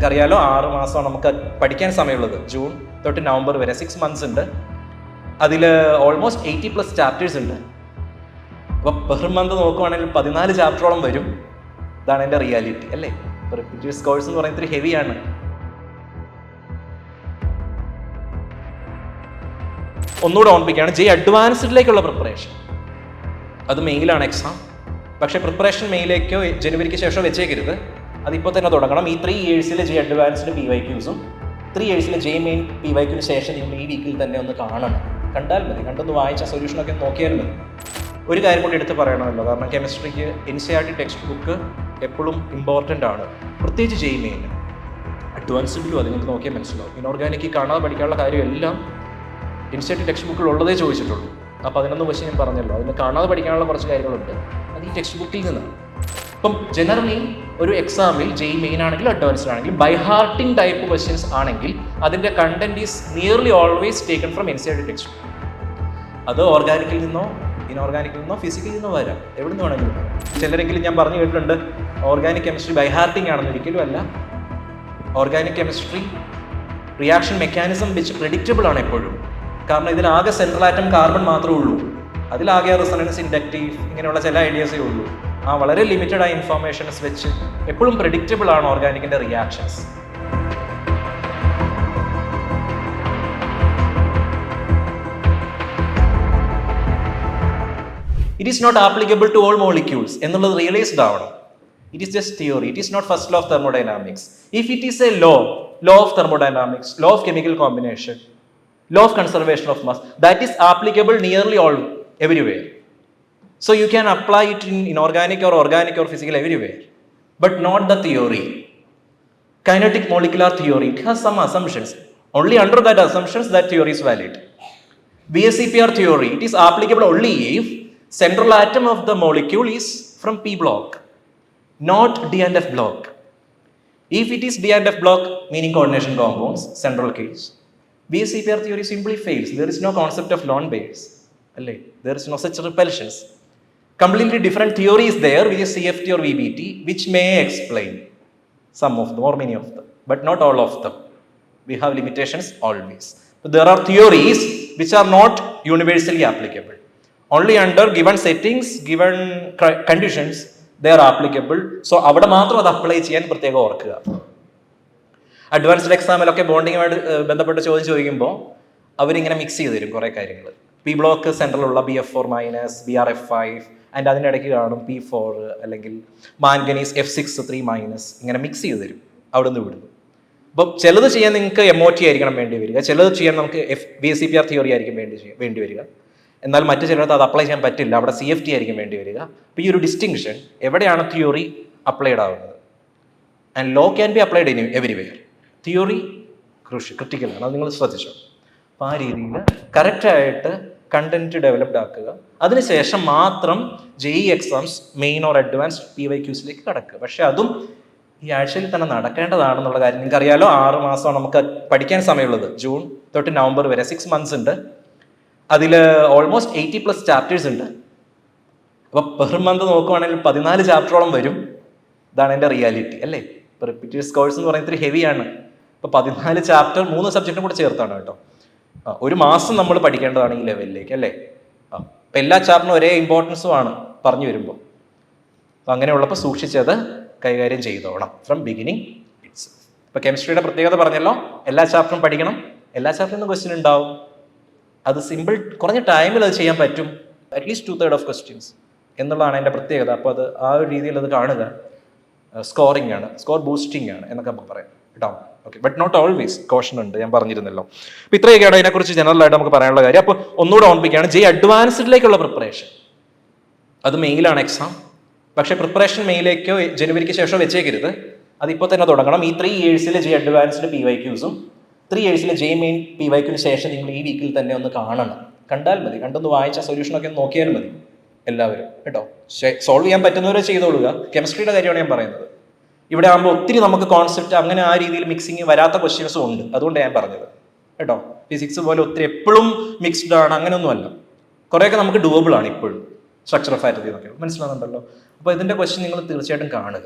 നിങ്ങൾക്കറിയാലോ 6 മാസമാണ് നമുക്ക് പഠിക്കാൻ സമയമുള്ളത്. ജൂൺ തൊട്ട് നവംബർ വരെ 6 months ഉണ്ട്. അതിൽ ഓൾമോസ്റ്റ് 80+ ചാപ്റ്റേഴ്സ് ഉണ്ട്. അപ്പോൾ പെർ മന്ത് നോക്കുവാണെങ്കിൽ 14 ചാപ്റ്ററോളം വരും. ഇതാണ് എൻ്റെ റിയാലിറ്റി അല്ലേ. ഇപ്പോൾ റിപ്പീറ്റേഴ്സ് കോഴ്സ് എന്ന് പറയുന്നത് ഇത്തിരി ഹെവിയാണ്. ഒന്നുകൂടെ ഓർമ്മിപ്പിക്കുകയാണ്, ജെ അഡ്വാൻസ്ഡിലേക്കുള്ള പ്രിപ്പറേഷൻ അത് മെയിലാണ് എക്സാം. പക്ഷേ പ്രിപ്പറേഷൻ മെയിലേക്കോ ജനുവരിക്ക് ശേഷം വെച്ചേക്കരുത്, അതിപ്പോൾ തന്നെ തുടങ്ങണം. ഈ 3 yearsലെ ജെ അഡ്വാൻസ്ഡ് PYQസും 3 yearsലെ ജെ മെയിൻ PYQന് ശേഷം നിങ്ങൾ ഈ വീക്കിൽ തന്നെ ഒന്ന് കാണണം. കണ്ടാൽ മതി, കണ്ടൊന്ന് വായിച്ച സൊല്യൂഷനൊക്കെ നോക്കിയാൽ മതി. ഒരു കാര്യം കൂടി എടുത്ത് പറയണമല്ലോ, കാരണം കെമിസ്ട്രിക്ക് NCERT ടെക്സ്റ്റ് ബുക്ക് എപ്പോഴും ഇമ്പോർട്ടൻ്റ് ആണ്, പ്രത്യേകിച്ച് ജെ മെയിന്. അഡ്വാൻസ്ഡിലും അത് നിങ്ങൾക്ക് നോക്കിയാൽ മനസ്സിലാവും. ഇനോർഗാനിക് കാണാതെ പഠിക്കാനുള്ള കാര്യം എല്ലാം NCERT ടെക്സ്റ്റ് ബുക്കിൽ ഉള്ളതേ ചോദിച്ചിട്ടുള്ളൂ. അപ്പോൾ 11 ക്വസ്റ്റ്യൻ ഞാൻ പറഞ്ഞല്ലോ, അതിന് കാണാതെ പഠിക്കാനുള്ള കുറച്ച് കാര്യങ്ങളുണ്ട്, അത് ഈ ടെക്സ്റ്റ് ബുക്കിൽ നിന്നാണ്. അപ്പം ജനറലി ഒരു എക്സാമിൽ ജെ മെയിൻ ആണെങ്കിലും അഡ്വാൻസ്ഡ് ആണെങ്കിലും ബൈ ഹാർട്ടിംഗ് ടൈപ്പ് ക്വസ്റ്റ്യൻസ് ആണെങ്കിൽ അതിൻ്റെ content is nearly always taken from NCERT text book. അത് ഓർഗാനിക്കിൽ നിന്നോ ഇനോർഗാനിക്കിൽ നിന്നോ ഫിസിക്കിൽ നിന്നോ വരാം, എവിടെ നിന്ന് വേണമെങ്കിലും വരാം. ചിലരെങ്കിലും ഞാൻ പറഞ്ഞു കേട്ടിട്ടുണ്ട് ഓർഗാനിക് കെമിസ്ട്രി ബൈ ഹാർട്ടിംഗ് ആണെന്ന്. ഒരിക്കലും അല്ല. ഓർഗാനിക് കെമിസ്ട്രി റിയാക്ഷൻ മെക്കാനിസം വെച്ച് പ്രെഡിക്റ്റബിൾ ആണ് എപ്പോഴും. കാരണം ഇതിലാകെ സെൻട്രൽ ആറ്റം കാർബൺ മാത്രമേ ഉള്ളൂ. അതിലാകെ റിസണൻസ്, ഇൻഡക്റ്റീവ് ഇങ്ങനെയുള്ള ചില ഐഡിയാസേ ഉള്ളൂ. ആ വളരെ ലിമിറ്റഡ് ആയ ഇൻഫോർമേഷൻസ് വെച്ച് എപ്പോഴും പ്രെഡിക്റ്റബിൾ ആണ് ഓർഗാനിക്കിൻ്റെ reactions. It is not applicable to all molecules എന്നുള്ളത് റിയലൈസ്ഡ് ആവണം. It is just theory, it is not first law of thermodynamics. If it is a law of thermodynamics, law of chemical combination, law of conservation of mass, that is applicable nearly all everywhere. So you can apply it in inorganic or organic or physical everywhere, but not the theory. Kinetic molecular theory, it has some assumptions. Only under that assumptions that theory is valid. VSEPR theory, it is applicable only if central atom of the molecule is from p block, not d and f block. If it is d and f block, meaning coordination compounds, central case, VSEPR theory simply fails. There is no concept of lone pairs. There is no such repulsions. Completely different theory is there, which is CFT or VBT, which may explain some of them or many of them, but not all of them. We have limitations always. But there are theories which are not universally applicable. Only under given settings, given conditions, they are applicable. So, avada matram adu apply cheyan pratheka orkkuka. Advanced എക്സാമിലൊക്കെ ബോണ്ടിങ്ങുമായിട്ട് ബന്ധപ്പെട്ട് ചോദിക്കുമ്പോൾ അവരിങ്ങനെ mix ചെയ്ത് തരും കുറേ കാര്യങ്ങൾ. P block സെൻട്രലുള്ള BF4- BrF5 and അതിനിടയ്ക്ക് കാണും P4 അല്ലെങ്കിൽ മാംഗനീസ് F6 3- ഇങ്ങനെ മിക്സ് ചെയ്ത് തരും അവിടെ നിന്ന് വിടുന്നു. അപ്പം ചിലത് ചെയ്യാൻ നിങ്ങൾക്ക് MOT ആയിരിക്കണം വേണ്ടി വരിക, ചിലത് ചെയ്യാൻ നമുക്ക് VSEPR തിയറി ആയിരിക്കും വേണ്ടി വരിക. എന്നാൽ മറ്റു ചിലടത്ത് അത് അപ്ലൈ ചെയ്യാൻ പറ്റില്ല, അവിടെ CFT ആയിരിക്കും വേണ്ടി വരിക. അപ്പോൾ ഈ ഒരു ഡിസ്റ്റിങ്ഷൻ, എവിടെയാണ് തിയറി അപ്ലൈഡ് ആവുന്നത്? And law can be applied in everywhere. Theory ക്രിട്ടിക്കലാണ്, അത് നിങ്ങൾ ശ്രദ്ധിച്ചോ. അപ്പോൾ ആ രീതിയിൽ കറക്റ്റായിട്ട് കണ്ടന്റ് ഡെവലപ്ഡ് ആക്കുക. അതിനുശേഷം മാത്രം JEE exams main or advanced PYQസിലേക്ക് കടക്കുക. പക്ഷെ അതും ഈ ആഴ്ചയിൽ തന്നെ നടക്കേണ്ടതാണെന്നുള്ള കാര്യം നിങ്ങൾക്കറിയാലോ. 6 മാസമാണ് നമുക്ക് പഠിക്കാൻ സമയമുള്ളത്. ജൂൺ തൊട്ട് നവംബർ വരെ 6 months ഉണ്ട്. അതിൽ ഓൾമോസ്റ്റ് 80+ ചാപ്റ്റേഴ്സ് ഉണ്ട്. അപ്പോൾ പെർ മന്ത് നോക്കുവാണെങ്കിൽ 14 ചാപ്റ്ററോളം വരും. ഇതാണ് എൻ്റെ റിയാലിറ്റി അല്ലേ. ഇപ്പോൾ റിപ്പീറ്റേഴ്സ് കോഴ്സ് എന്ന് പറയുന്നത് ഇത്തിരി ഹെവിയാണ്. ഇപ്പോൾ 14 ചാപ്റ്റർ 3 സബ്ജക്റ്റും കൂടെ ചേർത്താണ് കേട്ടോ. ഒരു മാസം നമ്മൾ പഠിക്കേണ്ടതാണ് ഈ ലെവലിലേക്ക് അല്ലേ. അപ്പോൾ എല്ലാ ചാപ്റ്ററിനും ഒരേ ഇമ്പോർട്ടൻസും ആണ് പറഞ്ഞു വരുമ്പോൾ. അപ്പോൾ അങ്ങനെയുള്ളപ്പോൾ സൂക്ഷിച്ചത് കൈകാര്യം ചെയ്തോണം ഫ്രം ബിഗിനിങ് ഇറ്റ്സ്. ഇപ്പോൾ കെമിസ്ട്രിയുടെ പ്രത്യേകത പറഞ്ഞല്ലോ, എല്ലാ ചാപ്റ്ററും പഠിക്കണം, എല്ലാ ചാപ്റ്ററിൽ നിന്നും ക്വസ്റ്റ്യൻ ഉണ്ടാവും. അത് സിമ്പിൾ, കുറഞ്ഞ ടൈമിൽ അത് ചെയ്യാൻ പറ്റും. അറ്റ്ലീസ്റ്റ് 2/3 ഓഫ് ക്വസ്റ്റ്യൻസ് എന്നുള്ളതാണ് എൻ്റെ പ്രത്യേകത. അപ്പോൾ അത് ആ ഒരു രീതിയിൽ അത് കാണുക. സ്കോറിംഗ് ആണ്, സ്കോർ ബൂസ്റ്റിംഗ് ആണ് എന്നൊക്കെ നമുക്ക് പറയാം കേട്ടോ. Okay, but not always, caution ഉണ്ട്, ഞാൻ പറഞ്ഞിരുന്നല്ലോ. അപ്പോൾ ഇത്രയൊക്കെയാണ് അതിനെക്കുറിച്ച് ജനറലായിട്ട് നമുക്ക് പറയാനുള്ള കാര്യം. അപ്പോൾ ഒന്നുകൂടെ ഓർമ്മിപ്പിക്കുകയാണ്, ജെ അഡ്വാൻസ്ഡിലേക്കുള്ള പ്രിപ്പറേഷൻ അത് മെയിലാണ് എക്സാം. പക്ഷേ പ്രിപ്പറേഷൻ മെയിലേക്കോ ജനുവരിക്ക് ശേഷം വെച്ചേക്കരുത്, അതിപ്പോൾ തന്നെ തുടങ്ങണം. ഈ 3 yearsലെ ജെ അഡ്വാൻസ്ഡ് PYQസും 3 yearsലെ ജെ മെയിൻ PYQന് ശേഷം നിങ്ങൾ ഈ വീക്കിൽ തന്നെ ഒന്ന് കാണണം. കണ്ടാൽ മതി, കണ്ടൊന്ന് വായിച്ച സൊല്യൂഷനൊക്കെ നോക്കിയാൽ മതി എല്ലാവരും കേട്ടോ. സോൾവ് ചെയ്യാൻ പറ്റുന്നവരെ ചെയ്തോളുക. കെമിസ്ട്രിയുടെ കാര്യമാണ് ഞാൻ പറയുന്നത്. ഇവിടെ ആകുമ്പോൾ ഒത്തിരി നമുക്ക് കോൺസെപ്റ്റ് അങ്ങനെ ആ രീതിയിൽ മിക്സിങ് വരാത്ത ക്വസ്റ്റ്യൻസും ഉണ്ട്, അതുകൊണ്ട് ഞാൻ പറഞ്ഞത് കേട്ടോ. ഫിസിക്സ് പോലെ ഒത്തിരി എപ്പോഴും മിക്സ്ഡ് ആണ് അങ്ങനെയൊന്നുമല്ല. കുറേയൊക്കെ നമുക്ക് ഡുവബിൾ ആണ് ഇപ്പോഴും. സ്ട്രക്ചർ ഓഫ് ആറ്റം എന്നൊക്കെ മനസ്സിലാകുന്നുണ്ടല്ലോ. അപ്പോൾ ഇതിൻ്റെ ക്വസ്റ്റ്യൻ നിങ്ങൾ തീർച്ചയായിട്ടും കാണുക.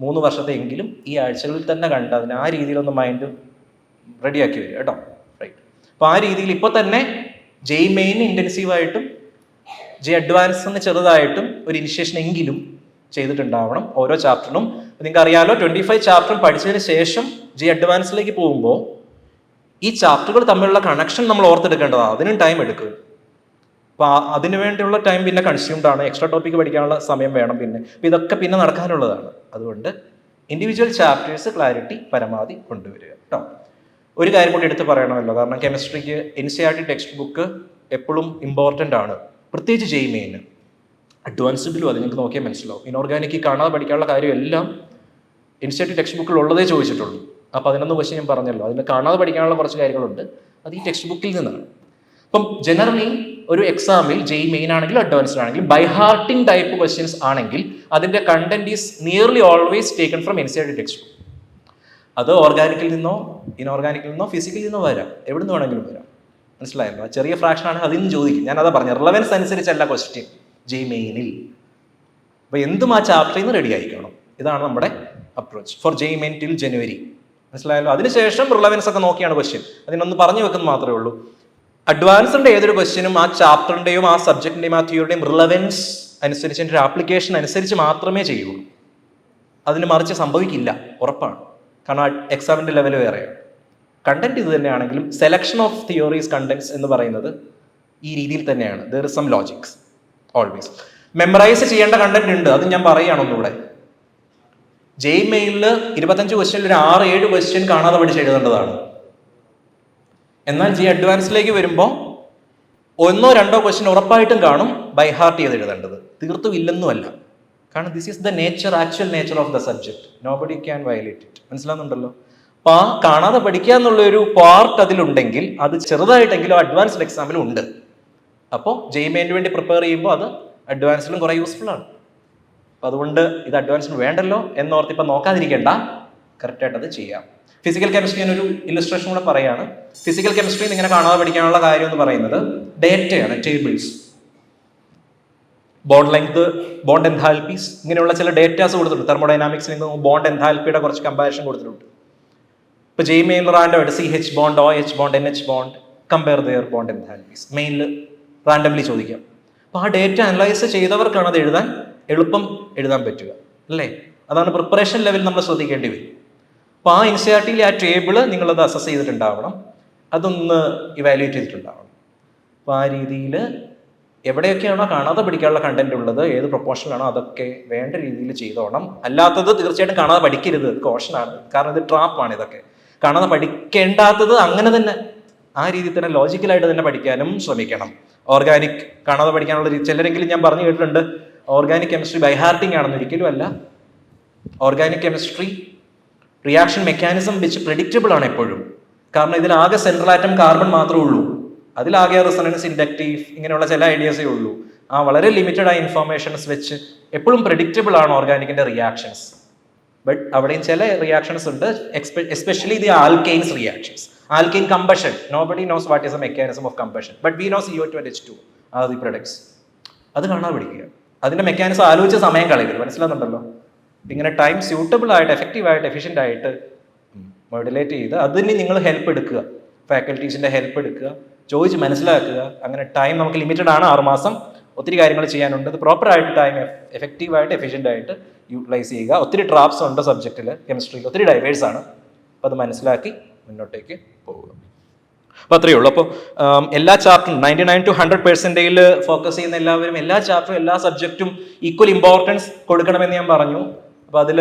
3 വർഷത്തെയെങ്കിലും ഈ ആഴ്ചകളിൽ തന്നെ കണ്ട് അതിന് ആ രീതിയിലൊന്ന് മൈൻഡ് റെഡിയാക്കി വരിക കേട്ടോ. റൈറ്റ്. അപ്പോൾ ആ രീതിയിൽ ഇപ്പോൾ തന്നെ ജെയ് മെയിൻ ഇൻറ്റൻസീവായിട്ടും ജെയ് അഡ്വാൻസ് ചെറുതായിട്ടും ഒരു ഇനിഷ്യേഷൻ എങ്കിലും ചെയ്തിട്ടുണ്ടാവണം ഓരോ ചാപ്റ്ററിനും. നിങ്ങൾക്ക് അറിയാലോ 25 ചാപ്റ്ററും പഠിച്ചതിന് ശേഷം ജെയ് അഡ്വാൻസിലേക്ക് പോകുമ്പോൾ ഈ ചാപ്റ്ററുകൾ തമ്മിലുള്ള കണക്ഷൻ നമ്മൾ ഓർത്തെടുക്കേണ്ടതാണ്. അതിനും ടൈം എടുക്കും. അപ്പോൾ അതിനു വേണ്ടിയുള്ള ടൈം പിന്നെ കൺസ്യൂംഡ് ആണ്. എക്സ്ട്രാ ടോപ്പിക്ക് പഠിക്കാനുള്ള സമയം വേണം. പിന്നെ അപ്പോൾ ഇതൊക്കെ പിന്നെ നടക്കാനുള്ളതാണ്. അതുകൊണ്ട് ഇൻഡിവിജ്വൽ ചാപ്റ്റേഴ്സ് ക്ലാരിറ്റി പരമാവധി കൊണ്ടുവരിക കേട്ടോ. ഒരു കാര്യം കൂടി എടുത്ത് പറയണമല്ലോ, കാരണം കെമിസ്ട്രിക്ക് NCERT ടെക്സ്റ്റ് ബുക്ക് എപ്പോഴും ഇമ്പോർട്ടൻ്റ് ആണ്, പ്രത്യേകിച്ച് ജെയ് മെയിന്. അഡ്വാൻസ്ഡിലും അത് നിങ്ങൾക്ക് നോക്കിയാൽ മനസ്സിലാവും. ഇനോർഗാനിക്ക് കാണാതെ പഠിക്കാനുള്ള കാര്യം എല്ലാം NCERT ടെക്സ്റ്റ് ബുക്കിൽ ഉള്ളതേ ചോദിച്ചിട്ടുള്ളൂ. അപ്പോൾ 11 ക്വസ്റ്റ്യൻ ഞാൻ പറഞ്ഞല്ലോ, അതിന് കാണാതെ പഠിക്കാനുള്ള കുറച്ച് കാര്യങ്ങളുണ്ട്, അത് ഈ ടെക്സ്റ്റ് ബുക്കിൽ നിന്നാണ്. അപ്പം ജനറലി ഒരു എക്സാമിൽ ജെയ് മെയിൻ ആണെങ്കിലും അഡ്വാൻസ്ഡ് ആണെങ്കിലും ബൈ ഹാർട്ടിംഗ് ടൈപ്പ് ക്വസ്റ്റ്യൻസ് ആണെങ്കിൽ അതിൻ്റെ content is nearly always taken from NCERT text book. അത് ഓർഗാനിക്കിൽ നിന്നോ ഇനോർഗാനിക്കിൽ നിന്നോ ഫിസിക്കലിൽ നിന്നോ വരാം, എവിടെ നിന്ന് വേണമെങ്കിലും വരാം. മനസ്സിലായല്ലോ? ചെറിയ ഫ്രാക്ഷൻ ആണ്, അതിൽ നിന്ന് ചോദിക്കും. ഞാനതാ പറഞ്ഞു, റിലവൻസ് അനുസരിച്ചല്ല ക്വസ്റ്റ്യൻ ജെയ് മെയിനിൽ. അപ്പോൾ എന്തും ആ ചാപ്റ്ററിൽ നിന്ന് റെഡി ആയിക്കണം. ഇതാണ് നമ്മുടെ approach for JEE main till January. മനസ്സിലായല്ലോ? അതിനുശേഷം റിലവൻസ് ഒക്കെ നോക്കിയാണ് ക്വസ്റ്റ്യൻ. അതിനൊന്ന് പറഞ്ഞു വെക്കുന്നത് മാത്രമേ ഉള്ളൂ. അഡ്വാൻസിൻ്റെ ഏതൊരു ക്വസ്റ്റ്യനും ആ ചാപ്റ്ററിൻ്റെയും ആ സബ്ജക്റ്റിൻ്റെയും ആ തിയറിയുടെയും റിലവൻസ് അനുസരിച്ച് അതിൻ്റെ ഒരു ആപ്ലിക്കേഷൻ അനുസരിച്ച് മാത്രമേ ചെയ്യുള്ളൂ. അതിന് മറിച്ച് സംഭവിക്കില്ല, ഉറപ്പാണ്. കാരണം എക്സാമിൻ്റെ ലെവൽ വേറെയാണ്. കണ്ടന്റ് ഇത് തന്നെയാണെങ്കിലും സെലക്ഷൻ ഓഫ് തിയറീസ് കണ്ടന്റ്സ് എന്ന് പറയുന്നത് ഈ രീതിയിൽ തന്നെയാണ്. There is some logics always. Memorise ചെയ്യേണ്ട കണ്ടന്റ് ഉണ്ട്, അത് ഞാൻ പറയുകയാണ് ഒന്നുകൂടെ. ജെയ് മെയിനിൽ 25 ക്വസ്റ്റ്യനിൽ ഒരു 6-7 ക്വസ്റ്റ്യൻ കാണാതെ പഠിച്ച് എഴുതേണ്ടതാണ്. എന്നാൽ ജെയ് അഡ്വാൻസിലേക്ക് വരുമ്പോൾ 1-2 ക്വസ്റ്റ്യൻ ഉറപ്പായിട്ടും കാണും ബൈ ഹാർട്ട് ചെയ്ത് എഴുതേണ്ടത്. തീർത്തും ഇല്ലെന്നുമല്ല, കാരണം this is the nature, actual nature of the subject. Nobody can violate it. മനസ്സിലാവുന്നുണ്ടല്ലോ? അപ്പോൾ ആ കാണാതെ പഠിക്കുക എന്നുള്ളൊരു പാർട്ട് അതിലുണ്ടെങ്കിൽ അത് ചെറുതായിട്ടെങ്കിലും അഡ്വാൻസ്ഡ് എക്സാമിലും ഉണ്ട്. അപ്പോൾ ജെയ് മെയിനിന് വേണ്ടി പ്രിപ്പയർ ചെയ്യുമ്പോൾ അത് അഡ്വാൻസിലും കുറേ യൂസ്ഫുൾ ആണ്. അപ്പോൾ അതുകൊണ്ട് ഇത് അഡ്വാൻസിന് വേണ്ടല്ലോ എന്നോർത്ത് ഇപ്പം നോക്കാതിരിക്കേണ്ട, കറക്റ്റായിട്ട് അത് ചെയ്യാം. ഫിസിക്കൽ കെമിസ്ട്രി ഞാനൊരു ഇല്ലസ്ട്രേഷൻ കൂടെ പറയുകയാണ്. ഫിസിക്കൽ കെമിസ്ട്രിയിൽ ഇങ്ങനെ കാണാതെ പഠിക്കാനുള്ള കാര്യം എന്ന് പറയുന്നത് ഡേറ്റയാണ്, tables, bond length, bond enthalpies, ഇങ്ങനെയുള്ള ചില ഡേറ്റാസ് കൊടുത്തിട്ടുണ്ട്. തെർമോഡൈനാമിക്സിൽ നിന്ന് ബോണ്ട് എൻതാൽപ്പിയുടെ കുറച്ച് കമ്പാരിഷൻ കൊടുത്തിട്ടുണ്ട്. ഇപ്പോൾ ജെയ് മെയിനിൽ റാൻഡമായിട്ട് CH bond, OH bond, NH bond, compare their bond enthalpies മെയിനിൽ റാൻഡംലി ചോദിക്കാം. അപ്പോൾ ആ ഡേറ്റ അനലൈസ് ചെയ്തവർക്കാണ് അത് എഴുതാൻ എളുപ്പം എഴുതാൻ പറ്റുക, അല്ലേ? അതാണ് പ്രിപ്പറേഷൻ ലെവൽ നമ്മൾ ശ്രദ്ധിക്കേണ്ടി വരും. അപ്പോൾ ആ NCERT ആ ടേബിൾ നിങ്ങളത് അസസ് ചെയ്തിട്ടുണ്ടാവണം, അതൊന്ന് ഇവാലുവേറ്റ് ചെയ്തിട്ടുണ്ടാവണം. അപ്പോൾ ആ രീതിയിൽ എവിടെയൊക്കെയാണോ കാണാതെ പഠിക്കാനുള്ള കണ്ടന്റ് ഉള്ളത്, ഏത് പ്രൊപ്പോർഷനാണോ അതൊക്കെ വേണ്ട രീതിയിൽ ചെയ്തോണം. അല്ലാത്തത് തീർച്ചയായിട്ടും കാണാതെ പഠിക്കരുത്, ഇത് കോഷനാണ്. കാരണം ഇത് ട്രാപ്പാണ്. ഇതൊക്കെ കാണാതെ പഠിക്കേണ്ടാത്തത് അങ്ങനെ തന്നെ ആ രീതിയിൽ തന്നെ ലോജിക്കലായിട്ട് തന്നെ പഠിക്കാനും ശ്രമിക്കണം. ഓർഗാനിക് കാണാതെ പഠിക്കാനുള്ള ചിലരെങ്കിലും ഞാൻ പറഞ്ഞു കേട്ടിട്ടുണ്ട് ഓർഗാനിക് കെമിസ്ട്രി ബൈഹാർട്ടിംഗ് ആണെന്ന്. ഒരിക്കലും അല്ല. ഓർഗാനിക് കെമിസ്ട്രി റിയാക്ഷൻ മെക്കാനിസം വെച്ച് പ്രെഡിക്റ്റബിൾ ആണ് എപ്പോഴും. കാരണം ഇതിലാകെ സെൻട്രൽ ആറ്റം കാർബൺ മാത്രമേ ഉള്ളൂ. അതിലാകെ റിസണൻസ്, ഇൻഡക്റ്റീവ്, ഇങ്ങനെയുള്ള ചില ഐഡിയാസേ ഉള്ളൂ. ആ വളരെ ലിമിറ്റഡ് ആയ ഇൻഫോർമേഷൻസ് വെച്ച് എപ്പോഴും പ്രെഡിക്റ്റബിൾ ആണ് ഓർഗാനിക്കിന്റെ റിയാക്ഷൻസ്. ബട്ട് അവിടെയും ചില റിയാക്ഷൻസ് ഉണ്ട്, especially the alkanes reactions. Alkane combustion, nobody knows what is A mechanism of combustion, but we know CO2 and H2 are the products. അത് കാണാൻ പഠിക്കുക. അതിന്റെ മെക്കാനിസം ആലോചിച്ച സമയം കളയരുത്. മനസ്സിലാകുന്നുണ്ടല്ലോ? ഇങ്ങനെ ടൈം സ്യൂട്ടബിൾ ആയിട്ട്, എഫക്റ്റീവ് ആയിട്ട്, എഫിഷ്യൻ്റ് ആയിട്ട് മോഡുലേറ്റ് ചെയ്ത് അതിന് നിങ്ങൾ ഹെൽപ്പ് എടുക്കുക, ഫാക്കൽറ്റീസിന്റെ ഹെൽപ്പ് എടുക്കുക, ചോദിച്ച് മനസ്സിലാക്കുക. അങ്ങനെ ടൈം നമുക്ക് ലിമിറ്റഡ് ആണ്, 6 മാസം. ഒത്തിരി കാര്യങ്ങൾ ചെയ്യാനുണ്ട്. അത് പ്രോപ്പറായിട്ട് ടൈം എഫക്റ്റീവായിട്ട്, എഫിഷ്യൻ്റ് ആയിട്ട് യൂട്ടിലൈസ് ചെയ്യുക. ഒത്തിരി ട്രാപ്സ് ഉണ്ട് സബ്ജക്റ്റിൽ, കെമിസ്ട്രിയിൽ ഒത്തിരി ഡൈവേഴ്സ് ആണ്. അപ്പോൾ അത് മനസ്സിലാക്കി മുന്നോട്ടേക്ക് പോവുക. അപ്പോൾ അത്രയേ ഉള്ളൂ. അപ്പോൾ എല്ലാ ചാപ്റ്ററും 99 to 100% ഫോക്കസ് ചെയ്യുന്ന എല്ലാവരും എല്ലാ ചാപ്റ്ററും എല്ലാ സബ്ജക്റ്റും ഈക്വൽ ഇമ്പോർട്ടൻസ് കൊടുക്കണമെന്ന് ഞാൻ പറഞ്ഞു. അപ്പോൾ അതിൽ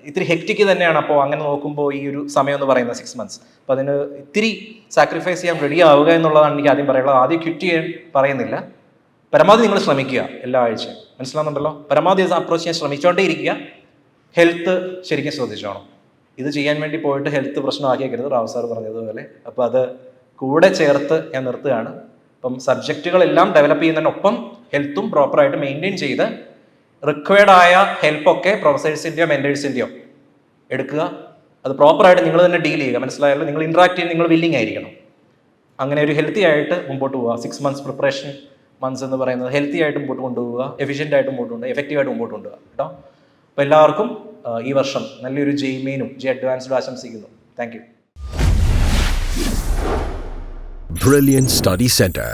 ഇത്തിരി ഹെക്റ്റിക്ക് തന്നെയാണ്. അപ്പോൾ അങ്ങനെ നോക്കുമ്പോൾ ഈ ഒരു സമയം എന്ന് പറയുന്നത് 6 months. അപ്പോൾ അതിന് ഇത്തിരി സാക്രിഫൈസ് ചെയ്യാൻ റെഡി ആവുക എന്നുള്ളതാണ് എനിക്ക് ആദ്യം പറയുള്ളത്. ആദ്യം ക്വിറ്റ് ചെയ്യാൻ പറയുന്നില്ല. പരമാവധി നിങ്ങൾ ശ്രമിക്കുക എല്ലാ ആഴ്ചയും. മനസ്സിലാവുന്നുണ്ടല്ലോ? പരമാവധി അപ്രോച്ച് ചെയ്യാൻ ശ്രമിച്ചുകൊണ്ടേ ഇരിക്കുക. ഹെൽത്ത് ശരിക്കും ശ്രദ്ധിച്ചോണം. ഇത് ചെയ്യാൻ വേണ്ടി പോയിട്ട് ഹെൽത്ത് പ്രശ്നമാക്കിയേക്കരുത്, റാവു സാർ പറഞ്ഞതുപോലെ. അപ്പോൾ അത് കൂടെ ചേർത്ത് ഞാൻ നിർത്തുകയാണ്. അപ്പം സബ്ജക്റ്റുകളെല്ലാം ഡെവലപ്പ് ചെയ്യുന്നതിനൊപ്പം ഹെൽത്തും പ്രോപ്പറായിട്ട് മെയിൻറ്റെയിൻ ചെയ്ത് റിക്വയർഡ് ആയ ഹെൽപ്പൊക്കെ പ്രൊഫസേഴ്സിൻ്റെയോ മെൻറ്റേഴ്സിൻ്റെയോ എടുക്കുക. അത് പ്രോപ്പറായിട്ട് നിങ്ങൾ തന്നെ ഡീൽ ചെയ്യുക. മനസ്സിലായല്ലോ? നിങ്ങൾ ഇൻട്രാക്ട് ചെയ്യാൻ നിങ്ങൾ വില്ലിങ് ആയിരിക്കണം. അങ്ങനെ ഒരു ഹെൽത്തി ആയിട്ട് മുമ്പോട്ട് പോവുക. 6 months പ്രിപ്പറേഷൻ മന്ത്സ് എന്ന് പറയുന്നത് ഹെൽത്തി ആയിട്ട് മുമ്പോട്ട് കൊണ്ടുപോവുക, എഫിഷ്യൻ്റ് ആയിട്ട് മുമ്പോട്ട് കൊണ്ടുപോകുക, എഫക്റ്റീവായിട്ട് മുമ്പോട്ട് കൊണ്ടുപോകുക കേട്ടോ. അപ്പോൾ എല്ലാവർക്കും ഈ വർഷം നല്ലൊരു ജെയ്മെയിനും അഡ്വാൻസ്ഡും ആശംസിക്കുന്നു. Thank you. Brilliant Study Center,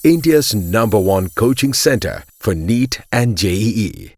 India's #1 coaching center for NEET and JEE.